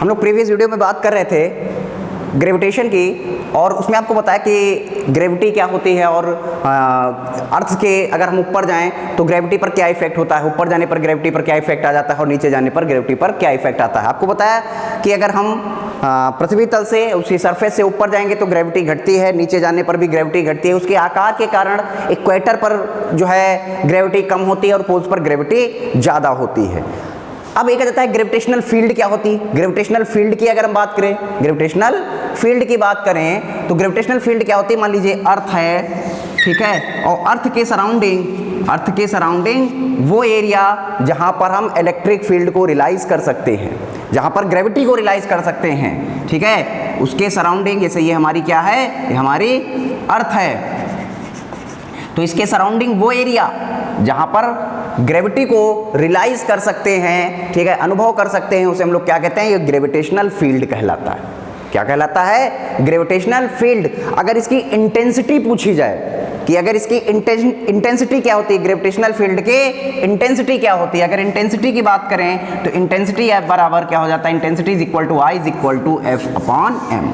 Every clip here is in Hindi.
हम लोग प्रीवियस वीडियो में बात कर रहे थे ग्रेविटेशन की, और उसमें आपको बताया कि ग्रेविटी क्या होती है और अर्थ के अगर हम ऊपर जाएं तो ग्रेविटी पर क्या इफेक्ट होता है, ऊपर जाने पर ग्रेविटी पर क्या इफेक्ट आ जाता है और नीचे जाने पर ग्रेविटी पर क्या इफेक्ट आता है। आपको बताया कि अगर हम पृथ्वी तल से उसकी सरफेस से ऊपर जाएंगे तो ग्रेविटी घटती है, नीचे जाने पर भी ग्रेविटी घटती है। उसके आकार के कारण इक्वेटर पर जो है ग्रेविटी कम होती है और पोल्स पर ग्रेविटी ज़्यादा होती है। अब एक आ जाता है ग्रेविटेशनल फील्ड क्या होती है। ग्रेविटेशनल फील्ड की अगर हम बात करें, ग्रेविटेशनल फील्ड की बात करें तो ग्रेविटेशनल फील्ड क्या होती है। मान लीजिए अर्थ है, ठीक है, और अर्थ के सराउंडिंग वो एरिया जहां पर हम इलेक्ट्रिक फील्ड को रियलाइज कर सकते हैं, जहां पर ग्रेविटी को रियलाइज कर सकते हैं, ठीक है, उसके सराउंडिंग, जैसे ये हमारी क्या है, ये हमारी अर्थ है, तो इसके सराउंडिंग वो एरिया जहां पर ग्रेविटी को रियलाइज कर सकते हैं, ठीक है, अनुभव कर सकते हैं, उसे हम लोग क्या कहते हैं, ये ग्रेविटेशनल फील्ड कहलाता है। क्या कहलाता है? Gravitational field. अगर इसकी इंटेंसिटी पूछी जाए कि अगर इसकी इंटेंसिटी क्या होती है, ग्रेविटेशनल फील्ड के इंटेंसिटी क्या होती है, अगर इंटेंसिटी की बात करें तो इंटेंसिटी F बराबर क्या हो जाता है, intensity is equal to I is equal to F upon M।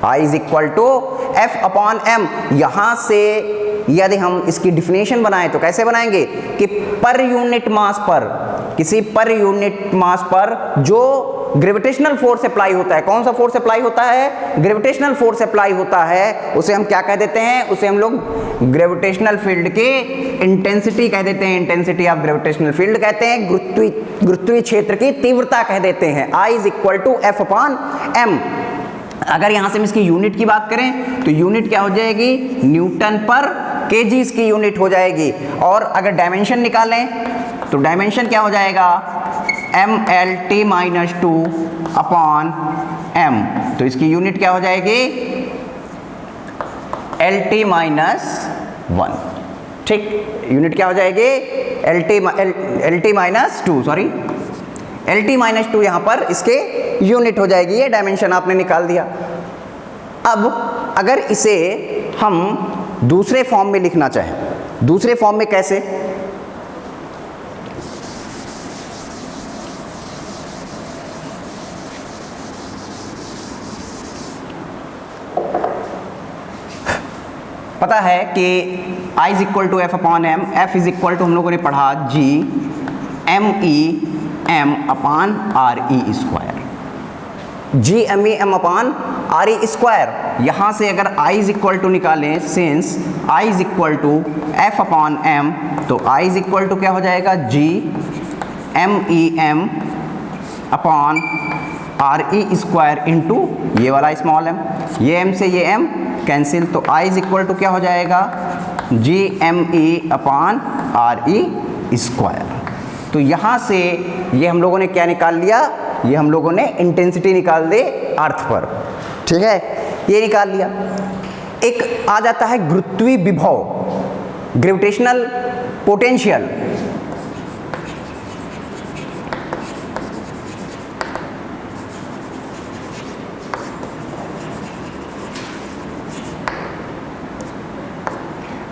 I is equal to F upon M। यहां से यदि हम इसकी डिफिनेशन बनाएं तो कैसे बनाएंगे कि पर यूनिट मास पर, किसी पर यूनिट मास पर जो ग्रेविटेशनल फोर्स अप्लाई होता है, कौन सा फोर्स अप्लाई होता है, ग्रेविटेशनल फोर्स अप्लाई होता है, उसे हम क्या कह देते हैं, उसे हम लोग ग्रेविटेशनल फील्ड के इंटेंसिटी कह देते हैं, इंटेंसिटी ऑफ ग्रेविटेशनल फील्ड कहते हैं, गुरुत्वीय क्षेत्र की तीव्रता कह देते हैं। I is equal to F upon M। अगर यहां से हम इसकी यूनिट की बात करें तो यूनिट क्या हो जाएगी, न्यूटन पर केजी इसकी यूनिट हो जाएगी। और अगर डायमेंशन निकालें तो डायमेंशन क्या हो जाएगा, MLT-2 अपॉन M। तो इसकी यूनिट क्या हो जाएगी, LT-1। ठीक, यूनिट क्या हो जाएगी, LT-2, सॉरी, LT-2 यहां पर इसके यूनिट हो जाएगी। ये डायमेंशन आपने निकाल दिया। अब अगर इसे हम दूसरे फॉर्म में लिखना चाहें, दूसरे फॉर्म में कैसे, पता है कि I is equal to F upon M, F is equal to हम लोगों ने पढ़ा G M upon RE square, GME upon RE square. यहाँ से अगर I इज इक्वल टू निकालें, since I is equal to F upon M, तो I इज इक्वल टू क्या हो जाएगा, GMEM upon RE square into ये वाला स्मॉल m, ये m से ये m कैंसिल, तो I इज इक्वल टू क्या हो जाएगा, GME अपॉन RE स्क्वायर। तो यहाँ से ये हम लोगों ने क्या निकाल लिया, ये हम लोगों ने इंटेंसिटी निकाल दी अर्थ पर, ठीक है, ये निकाल लिया। एक आ जाता है गुरुत्वीय विभव, ग्रेविटेशनल पोटेंशियल।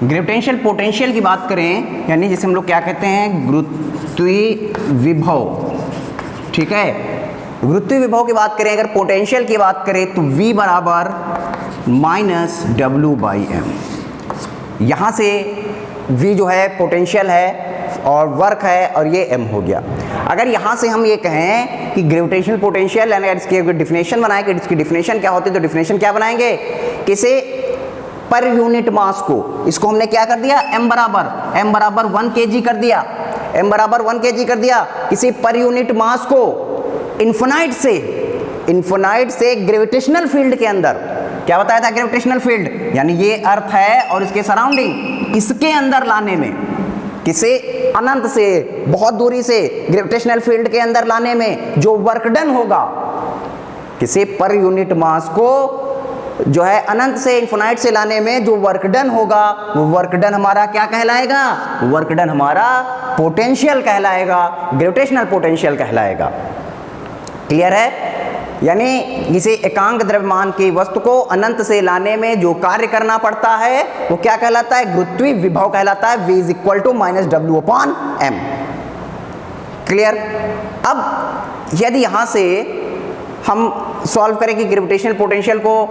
ग्रेविटेशनल पोटेंशियल की बात करें, यानी जिसे हम लोग क्या कहते हैं, गुरुत्वीय विभव, ठीक है, गुरुत्वीय विभव की बात करें, अगर पोटेंशियल की बात करें तो V बराबर -W/m। यहाँ से V जो है पोटेंशियल है और वर्क है, और ये m हो गया। अगर यहाँ से हम ये कहें कि ग्रेविटेशनल पोटेंशियल, यानी इसकी डिफिनेशन बनाएं कि इसकी डिफिनेशन क्या होती है, तो डिफिनेशन क्या बनाएंगे, किसी पर यूनिट मास को, इसको हमने क्या कर दिया, m बराबर 1 kg कर दिया, m बराबर 1 kg कर दिया। किसी पर यूनिट मास को इन्फिनाइट से ग्रेविटेशनल फील्ड के अंदर, क्या बताया था, ग्रेविटेशनल फील्ड, यानी ये अर्थ है और इसके सराउंडिंग, इसके अंदर लाने में, किसे अनंत से, बहुत दूरी से ग्रेविटेशनल फील्ड के अंदर लाने में जो वर्क डन होगा, किसी पर यूनिट मास को जो है अनंत से इन्फिनाइट से लाने में जो वर्क डन होगा, वो वर्क डन हमारा क्या कहलाएगा, वर्क डन हमारा पोटेंशियल कहलाएगा, ग्रेविटेशनल पोटेंशियल कहलाएगा। क्लियर है? यानी किसी एकांक द्रव्यमान की वस्तु को अनंत से लाने में जो कार्य करना पड़ता है वो क्या कहलाता है, गुरुत्वीय विभव कहलाता है। V is equal to -W/m। Clear? अब यदि यहां से हम सॉल्व करें कि ग्रेविटेशनल पोटेंशियल को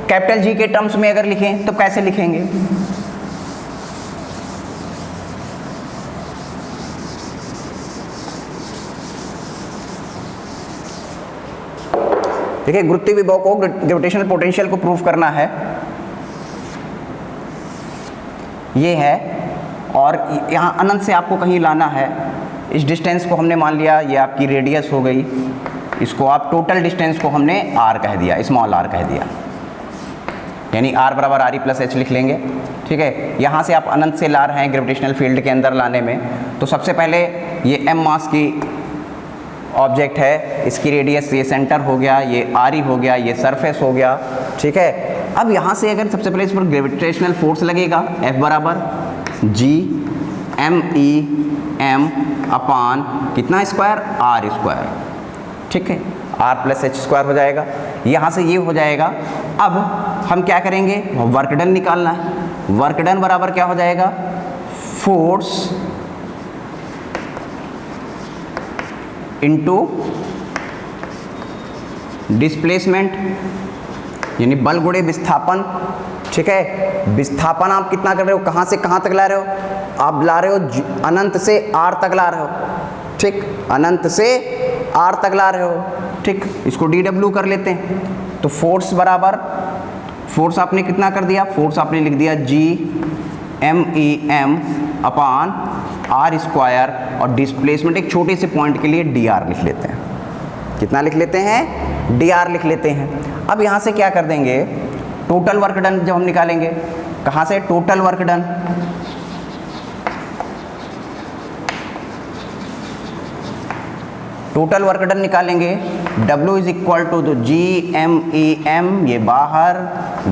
कैपिटल जी के टर्म्स में अगर लिखें तो कैसे लिखेंगे? देखिए, गुरुत्वीय विभव को ग्रेविटेशनल पोटेंशियल को प्रूव करना है, ये है, और यहाँ अनंत से आपको कहीं लाना है। इस डिस्टेंस को हमने मान लिया ये आपकी रेडियस हो गई, इसको आप टोटल डिस्टेंस को हमने r कह दिया, स्मॉल r कह दिया, यानी r बराबर r प्लस h लिख लेंगे। ठीक है, यहाँ से आप अनंत से ला रहे हैं ग्रेविटेशनल फील्ड के अंदर लाने में, तो सबसे पहले ये m मास की ऑब्जेक्ट है, इसकी रेडियस ये सेंटर हो गया, ये r हो गया, ये सरफेस हो गया। ठीक है, अब यहाँ से अगर सबसे पहले इस पर ग्रेविटेशनल फोर्स लगेगा F बराबर G M अपान कितना स्क्वायर, r स्क्वायर। ठीक है, r प्लस h स्क्वायर हो जाएगा, यहाँ से ये हो जाएगा। अब हम क्या करेंगे, वर्क डन निकालना है। वर्क डन बराबर क्या हो जाएगा, फोर्स इनटू डिस्प्लेसमेंट, यानी बल गुणे विस्थापन। ठीक है, विस्थापन आप कितना कर रहे हो, कहाँ से कहाँ तक ला रहे हो, आप ला रहे हो अनंत से r तक ला रहे हो। ठीक, अनंत से r तक ला रहे हो। ठीक, इसको dw कर लेते हैं, तो फोर्स बराबर, फोर्स आपने कितना कर दिया, फोर्स आपने लिख दिया G M अपान r स्क्वायर, और डिस्प्लेसमेंट एक छोटे से पॉइंट के लिए dr लिख लेते हैं। कितना लिख लेते हैं, dr लिख लेते हैं। अब यहाँ से क्या कर देंगे, टोटल वर्क डन जब हम निकालेंगे, कहाँ से, total work done, total work done निकालेंगे। W is equal to GMEM, ये बाहर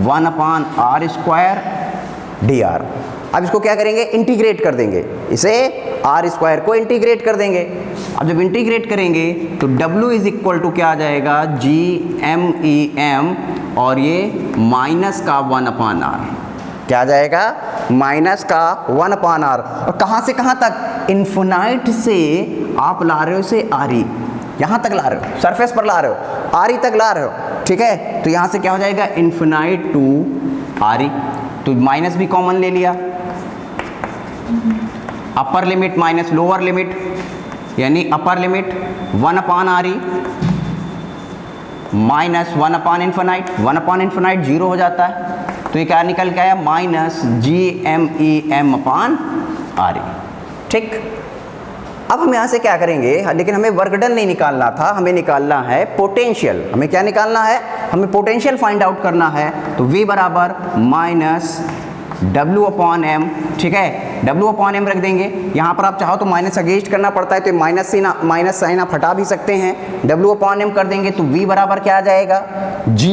1 अपान r स्क्वायर dr। अब इसको क्या करेंगे, इंटीग्रेट कर देंगे, इसे r स्क्वायर को इंटीग्रेट कर देंगे। अब जब इंटीग्रेट करेंगे तो W इज इक्वल टू क्या आ जाएगा, GMEM, और ये माइनस का 1 अपान r, क्या आ जाएगा, माइनस का 1 अपान r। और कहाँ से कहाँ तक, इन्फिनाइट से आप ला रहे हो इसे r, यहाँ तक ला रहे हो, सरफेस पर ला रहे हो, r तक ला रहे हो। ठीक है, तो यहाँ से क्या हो जाएगा, इन्फिनाइट टू r, तो माइनस भी कॉमन ले लिया, upper limit minus lower limit, यानी अपर लिमिट 1 अपान r माइनस 1 अपान इन्फिनाइट, 1 अपान इन्फिनाइट 0 हो जाता है, तो ये क्या निकल के आया, माइनस GMEM अपान r। ठीक, अब हम यहाँ से क्या करेंगे, लेकिन हमें वर्क डन नहीं निकालना था, हमें निकालना है पोटेंशियल। हमें क्या निकालना है, हमें पोटेंशियल फाइंड आउट करना है। तो V बराबर माइनस W अपॉन M। ठीक है, W अपॉन M रख देंगे, यहाँ पर आप चाहो तो माइनस अगेंस्ट करना पड़ता है, तो माइनस साइन आप हटा भी सकते हैं। W अपॉन M कर देंगे तो V बराबर क्या आ जाएगा, G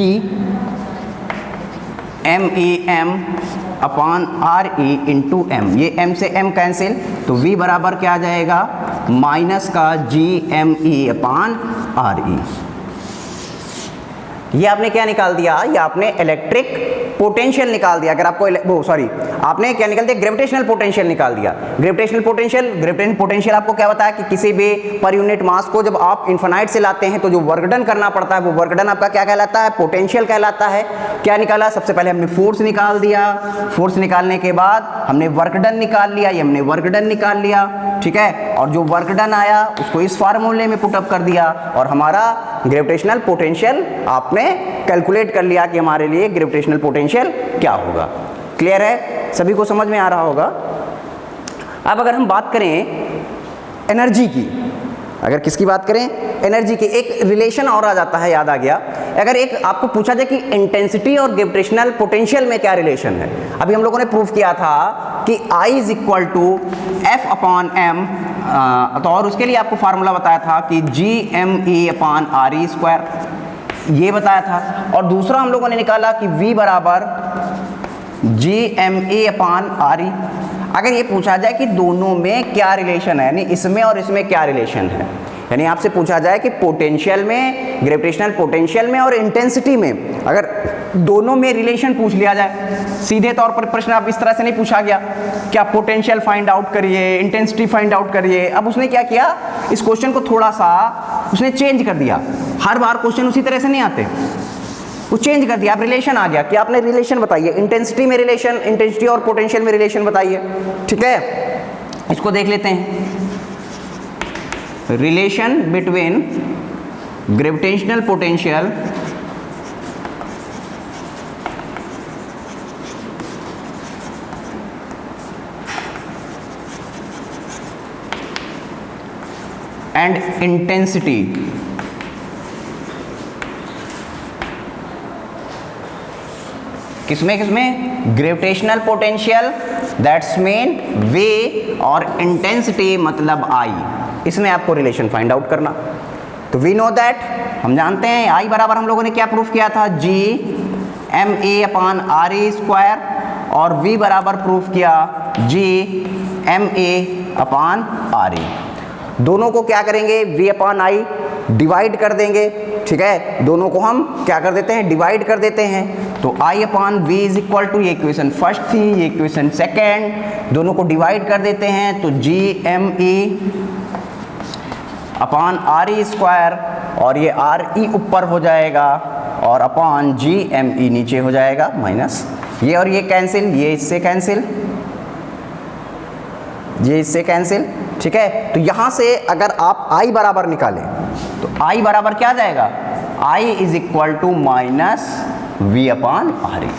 MEM upon RE into M, ये M से M कैंसिल, तो V बराबर क्या आ जाएगा, माइनस का GME अपॉन RE। ये आपने क्या निकाल दिया, ये आपने इलेक्ट्रिक पोटेंशियल निकाल दिया। अगर आपको आपने क्या निकाल दिया, ग्रेविटेशनल पोटेंशियल निकाल दिया। ग्रेविटेशनल पोटेंशियल आपको क्या बताया कि किसी भी पर यूनिट मास को जब आप इन्फिनाइट से लाते हैं तो जो वर्क डन करना पड़ता है वो वर्क डन आपका क्या कहलाता है, पोटेंशियल कहलाता है। क्या निकाला, सबसे पहले हमने फोर्स निकाल दिया, फोर्स निकालने के बाद हमने वर्क डन निकाल लिया, ये हमने वर्क डन निकाल लिया। ठीक है, और जो वर्क डन आया उसको इस फार्मूले में पुट अप कर दिया और हमारा ग्रेविटेशनल पोटेंशियल आपने कैलकुलेट कर लिया कि हमारे लिए ग्रेविटेशनल पोटेंशियल क्या होगा। क्लियर है, सभी को समझ में आ रहा होगा। अब अगर हम बात करें एनर्जी की, अगर किसकी बात करें, एनर्जी की, एक रिलेशन और आ जाता है, याद आ गया। अगर एक आपको पूछा जाए कि इंटेंसिटी और ग्रेविटेशनल पोटेंशियल में क्या रिलेशन है, अभी हम लोगों ने प्रूव किया था कि I is equal to F upon M, तो और उसके लिए आपको फार्मूला बताया था कि GME अपॉन RE स्क्वायर, ये बताया था। और दूसरा हम लोगों ने निकाला कि V बराबर GME अपॉन RE। अगर ये पूछा जाए कि दोनों में क्या रिलेशन है, यानी इसमें और इसमें क्या रिलेशन है, यानी आपसे पूछा जाए कि पोटेंशियल में, ग्रेविटेशनल पोटेंशियल में और इंटेंसिटी में अगर दोनों में रिलेशन पूछ लिया जाए, सीधे तौर पर प्रश्न आप इस तरह से नहीं पूछा गया क्या पोटेंशियल फाइंड आउट करिए, इंटेंसिटी फाइंड आउट करिए। अब उसने क्या किया, इस क्वेश्चन को थोड़ा सा उसने चेंज कर दिया। हर बार क्वेश्चन उसी तरह से नहीं आते, वो चेंज कर दिया। आप रिलेशन आ गया कि आपने रिलेशन बताइए, इंटेंसिटी में रिलेशन, इंटेंसिटी और पोटेंशियल में रिलेशन बताइए, ठीक है। इसको देख लेते हैं, relation between gravitational potential and intensity. किसमें किसमें? ग्रेविटेशनल पोटेंशियल दैट्स मीन वे और इंटेंसिटी मतलब आई, इसमें आपको रिलेशन फाइंड आउट करना। तो वी नो दैट, हम जानते हैं आई बराबर हम लोगों ने क्या प्रूफ किया था, G M A upon R A square, और वी बराबर प्रूफ किया G M A upon R A. दोनों को क्या करेंगे, वी अपॉन आई डिवाइड कर देंगे, ठीक है। दोनों को हम क्या कर देते हैं, डिवाइड कर देते हैं। तो I upon V is equal to, ये इक्वेशन फर्स्ट थी, ये इक्वेशन सेकेंड, दोनों को डिवाइड कर देते हैं। तो G M E upon R E square, और ये आर ई ऊपर हो जाएगा, और अपॉन जी एम ई नीचे हो जाएगा माइनस, ये और ये कैंसिल, ये इससे कैंसिल, ये इससे कैंसिल, ठीक है। तो यहां से अगर आप आई बराबर निकालें तो आई बराबर क्या आ जाएगा, I is equal to minus V upon R E.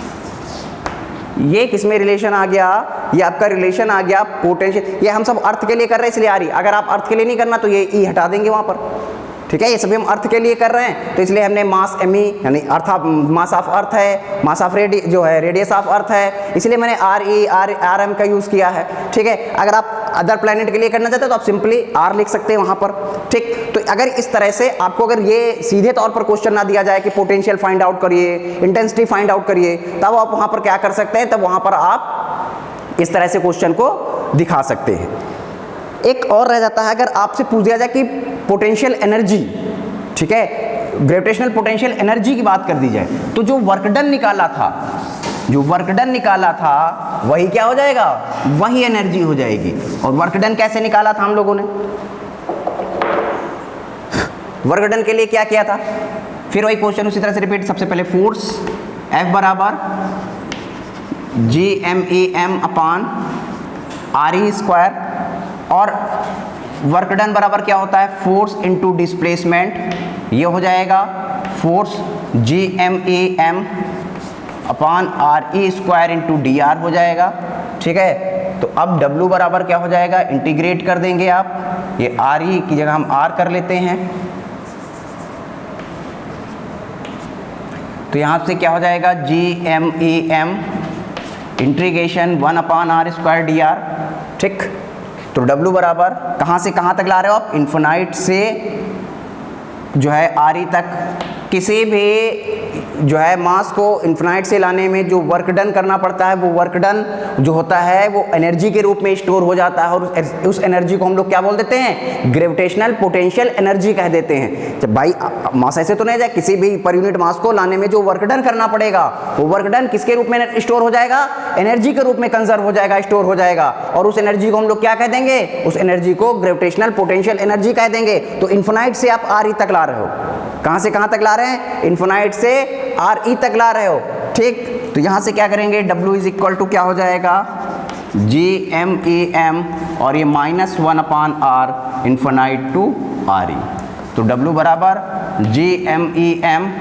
ये किसमें रिलेशन आ गया, ये आपका रिलेशन आ गया पोटेंशियल। ये हम सब अर्थ के लिए कर रहे हैं इसलिए आ रही, अगर आप अर्थ के लिए नहीं करना तो ये ई हटा देंगे वहां पर, ठीक है। ये सभी हम अर्थ के लिए कर रहे हैं, तो इसलिए हमने मास एम ई यानी earth of mass of earth है, मास ऑफ जो है रेडियस ऑफ अर्थ है, इसलिए मैंने आर ई आर एम का यूज़ किया है, ठीक है। अगर आप अदर प्लैनेट के लिए करना चाहते हैं तो आप सिंपली आर लिख सकते हैं वहाँ पर, ठीक। तो अगर इस तरह से आपको अगर ये सीधे तौर पर क्वेश्चन ना दिया जाए कि पोटेंशियल फाइंड आउट करिए, इंटेंसिटी फाइंड आउट करिए, तब आप वहाँ पर क्या कर सकते हैं, तब वहाँ पर आप इस तरह से क्वेश्चन को दिखा सकते हैं। एक और रह जाता है, अगर आपसे पूछ दिया जाए कि पोटेंशियल एनर्जी, ठीक है, ग्रेविटेशनल पोटेंशियल एनर्जी की बात कर दी जाए, तो जो वर्क डन निकाला था, जो वर्क डन निकाला था वही क्या हो जाएगा, वही एनर्जी हो जाएगी। और वर्क डन कैसे निकाला था हम लोगों ने, वर्क डन के लिए क्या किया था, फिर वही क्वेश्चन उसी तरह से रिपीट। सबसे पहले फोर्स F बराबर G M E M upon R E square, और वर्क डन बराबर क्या होता है, फोर्स इनटू डिस्प्लेसमेंट, ये हो जाएगा force G M E M upon R E square into D R हो जाएगा, ठीक है। तो अब W बराबर क्या हो जाएगा, इंटीग्रेट कर देंगे आप, ये आर ई की जगह हम आर कर लेते हैं, तो यहाँ से क्या हो जाएगा, G M E M integration 1 upon R square D R, ठीक। तो W बराबर कहाँ से कहाँ तक ला रहे हो आप, इन्फिनाइट से जो है आर ई तक। किसी भी जो है मास को इन्फिनाइट से लाने में जो वर्क डन करना पड़ता है, वो वर्क डन जो होता है वो एनर्जी के रूप में स्टोर हो जाता है, और उस एनर्जी को हम लोग क्या बोल देते हैं, ग्रेविटेशनल पोटेंशियल एनर्जी कह देते हैं। जब भाई मास ऐसे तो नहीं जाए, किसी भी पर यूनिट मास को लाने में जो वर्क डन करना पड़ेगा, वो वर्क डन किसके रूप में स्टोर हो जाएगा, एनर्जी के रूप में कंजर्व हो जाएगा, स्टोर हो जाएगा, और उस एनर्जी को हम लोग क्या कह देंगे, उस एनर्जी को ग्रेविटेशनल पोटेंशियल एनर्जी कह देंगे। तो इन्फिनाइट से आप आर ई तक ला रहे हो, कहाँ से कहाँ तक ला रहे हैं, इन्फिनाइट से आर ई तक ला रहे हो, ठीक। तो यहाँ से क्या करेंगे, W इज इक्वल टू क्या हो जाएगा, जी एम ई एम, और ये -1 upon R infinite to R E. तो W बराबर जी एम ई एम,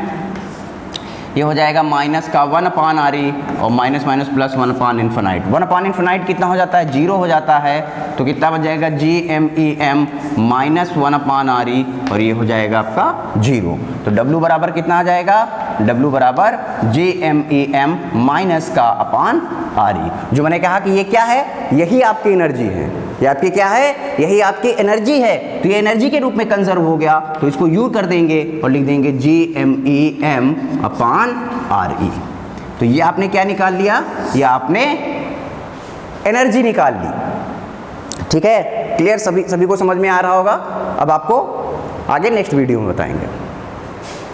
ये हो जाएगा माइनस का 1 अपॉन आर ई, और minus minus plus 1 upon infinite. 1 upon infinite कितना हो जाता है, 0 हो जाता है, तो कितना बच जाएगा, G M E M minus 1 upon R E, और ये हो जाएगा आपका 0। तो W बराबर कितना आ जाएगा, W बराबर G M E M minus का अपॉन आर ई। जो मैंने कहा कि ये क्या है, यही आपकी एनर्जी है, ये आपकी क्या है, यही आपकी एनर्जी है। तो ये एनर्जी के रूप में कंजर्व हो गया, तो इसको यू कर देंगे और लिख देंगे G M E M upon R E. तो ये आपने क्या निकाल लिया, ये आपने एनर्जी निकाल ली, ठीक है। क्लियर, सभी को समझ में आ रहा होगा। अब आपको आगे नेक्स्ट वीडियो में बताएंगे।